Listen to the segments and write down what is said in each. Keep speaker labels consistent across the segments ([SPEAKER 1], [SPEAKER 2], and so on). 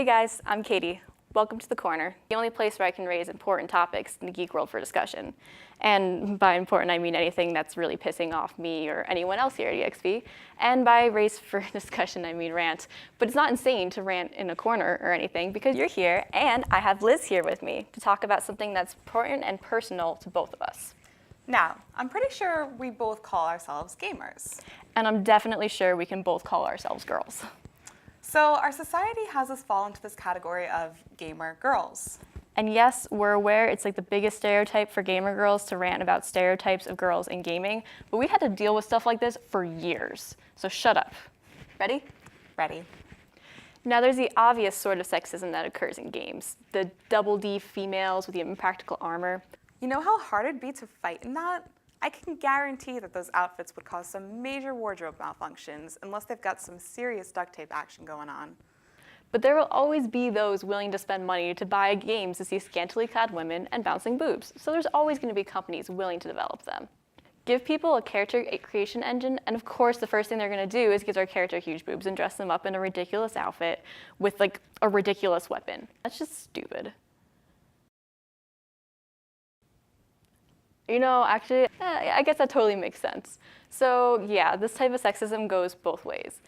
[SPEAKER 1] guys, I'm Katie. Welcome to The Corner, the only place where I can raise important topics in the geek world for discussion. And by important, I mean anything that's really pissing off me or anyone else here at EXP. And by raise for discussion, I mean rant. But it's not insane to rant in a corner or anything because you're here, and I have Liz here with me to talk about something that's important and personal to both of us.
[SPEAKER 2] Now, I'm pretty sure we both call ourselves gamers.
[SPEAKER 1] And I'm definitely sure we can both call ourselves girls.
[SPEAKER 2] So our society has us fall into this category of gamer girls.
[SPEAKER 1] And yes, we're aware it's like the biggest stereotype for gamer girls to rant about stereotypes of girls in gaming, but we had to deal with stuff like this for years. So shut up. Ready?
[SPEAKER 2] Ready.
[SPEAKER 1] Now there's the obvious sort of sexism that occurs in games. The double D females with the impractical armor.
[SPEAKER 2] You know how hard it'd be to fight in that? I can guarantee that those outfits would cause some major wardrobe malfunctions unless they've got some serious duct tape action going on.
[SPEAKER 1] But there will always be those willing to spend money to buy games to see scantily clad women and bouncing boobs, so there's always going to be companies willing to develop them. Give people a character creation engine, and of course the first thing they're going to do is give their character huge boobs and dress them up in a ridiculous outfit with like a ridiculous weapon. That's just stupid. You know, actually, I guess that totally makes sense. So yeah, this type of sexism goes both ways.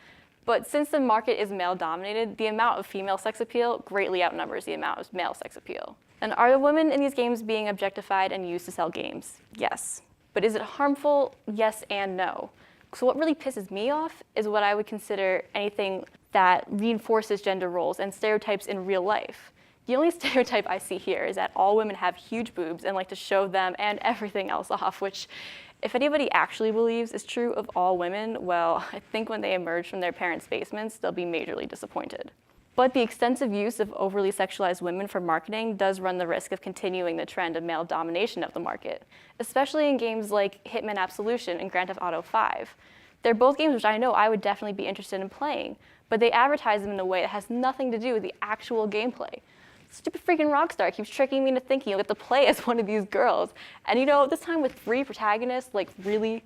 [SPEAKER 1] But since the market is male-dominated, the amount of female sex appeal greatly outnumbers the amount of male sex appeal. And are the women in these games being objectified and used to sell games? Yes. But is it harmful? Yes and no. So what really pisses me off is what I would consider anything that reinforces gender roles and stereotypes in real life. The only stereotype I see here is that all women have huge boobs and like to show them and everything else off, which if anybody actually believes is true of all women, well, I think when they emerge from their parents' basements, they'll be majorly disappointed. But the extensive use of overly sexualized women for marketing does run the risk of continuing the trend of male domination of the market, especially in games like Hitman Absolution and Grand Theft Auto V. They're both games which I know I would definitely be interested in playing, but they advertise them in a way that has nothing to do with the actual gameplay. Stupid freaking Rockstar keeps tricking me into thinking you'll get to play as one of these girls. And you know, this time with 3 protagonists, like really?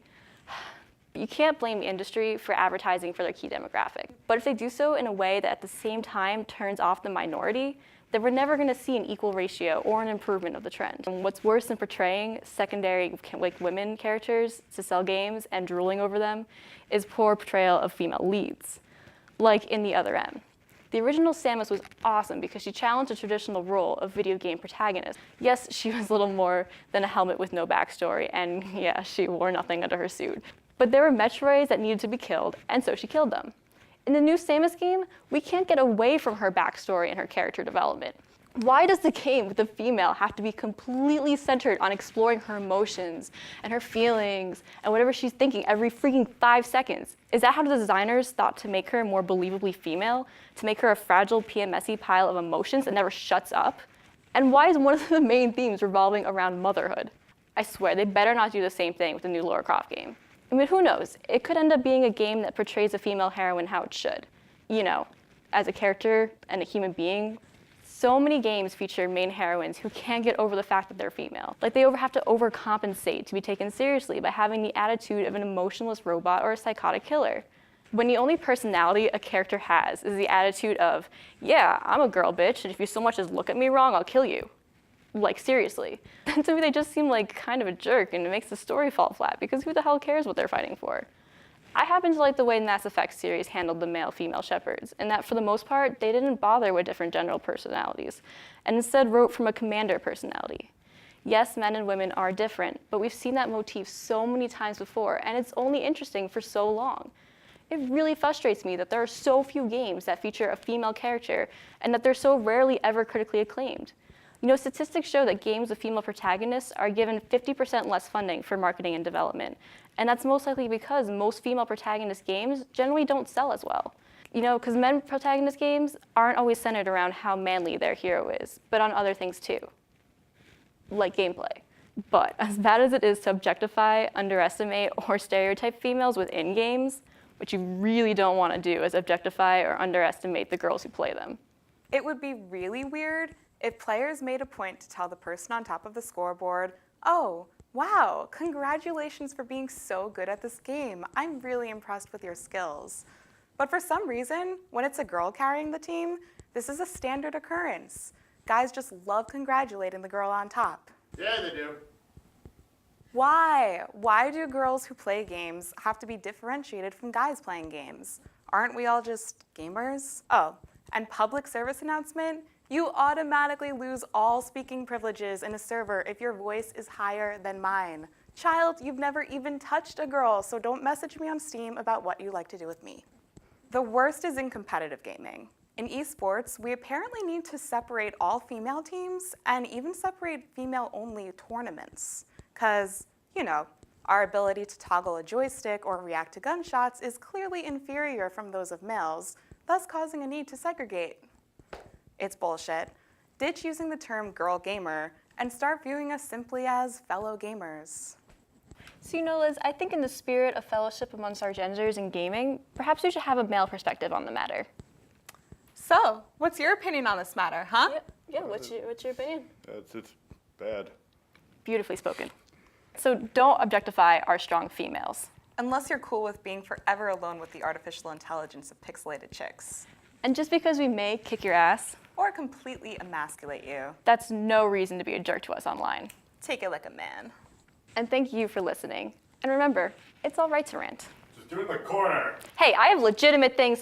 [SPEAKER 1] You can't blame the industry for advertising for their key demographic. But if they do so in a way that at the same time turns off the minority, then we're never gonna see an equal ratio or an improvement of the trend. And what's worse than portraying secondary like women characters to sell games and drooling over them is poor portrayal of female leads, like in The Other M. The original Samus was awesome because she challenged the traditional role of video game protagonist. Yes, she was little more than a helmet with no backstory, and yeah, she wore nothing under her suit. But there were Metroids that needed to be killed, and so she killed them. In the new Samus game, we can't get away from her backstory and her character development. Why does the game with the female have to be completely centered on exploring her emotions and her feelings and whatever she's thinking every freaking 5 seconds? Is that how the designers thought to make her more believably female? To make her a fragile, PMS-y pile of emotions that never shuts up? And why is one of the main themes revolving around motherhood? I swear, they better not do the same thing with the new Lara Croft game. I mean, who knows? It could end up being a game that portrays a female heroine how it should. You know, as a character and a human being. So many games feature main heroines who can't get over the fact that they're female. Like they have to overcompensate to be taken seriously by having the attitude of an emotionless robot or a psychotic killer. When the only personality a character has is the attitude of, yeah, I'm a girl bitch, and if you so much as look at me wrong, I'll kill you. Like seriously. To me, they just seem like kind of a jerk, and it makes the story fall flat because who the hell cares what they're fighting for? I happen to like the way the Mass Effect series handled the male-female shepherds, and that for the most part, they didn't bother with different general personalities, and instead wrote from a commander personality. Yes, men and women are different, but we've seen that motif so many times before, and it's only interesting for so long. It really frustrates me that there are so few games that feature a female character, and that they're so rarely ever critically acclaimed. You know, statistics show that games with female protagonists are given 50% less funding for marketing and development. And that's most likely because most female protagonist games generally don't sell as well. You know, because men protagonist games aren't always centered around how manly their hero is, but on other things too, like gameplay. But as bad as it is to objectify, underestimate, or stereotype females within games, what you really don't want to do is objectify or underestimate the girls who play them.
[SPEAKER 2] It would be really weird if players made a point to tell the person on top of the scoreboard, oh, wow, congratulations for being so good at this game. I'm really impressed with your skills. But for some reason, when it's a girl carrying the team, This is a standard occurrence. Guys just love congratulating the girl on top.
[SPEAKER 3] Yeah, they do.
[SPEAKER 2] Why? Why do girls who play games have to be differentiated from guys playing games? Aren't we all just gamers? Oh, and public service announcement, you automatically lose all speaking privileges in a server if your voice is higher than mine. Child, you've never even touched a girl, so don't message me on Steam about what you like to do with me. The worst is in competitive gaming. In esports, we apparently need to separate all female teams and even separate female-only tournaments. Because, you know, our ability to toggle a joystick or react to gunshots is clearly inferior from those of males, thus causing a need to segregate. It's bullshit. Ditch using the term girl gamer and start viewing us simply as fellow gamers.
[SPEAKER 1] So, you know, Liz, I think in the spirit of fellowship amongst our genders in gaming, perhaps we should have a male perspective on the matter.
[SPEAKER 2] So, what's your opinion on this matter, huh?
[SPEAKER 1] Yeah, what's your opinion?
[SPEAKER 3] It's bad.
[SPEAKER 1] Beautifully spoken. So don't objectify our strong females.
[SPEAKER 2] Unless you're cool with being forever alone with the artificial intelligence of pixelated chicks.
[SPEAKER 1] And just because we may kick your ass,
[SPEAKER 2] Or completely emasculate you.
[SPEAKER 1] that's no reason to be a jerk to us online.
[SPEAKER 2] Take it like a man.
[SPEAKER 1] And thank you for listening. And remember, it's all right to rant.
[SPEAKER 3] Just doing the corner.
[SPEAKER 1] Hey, I have legitimate things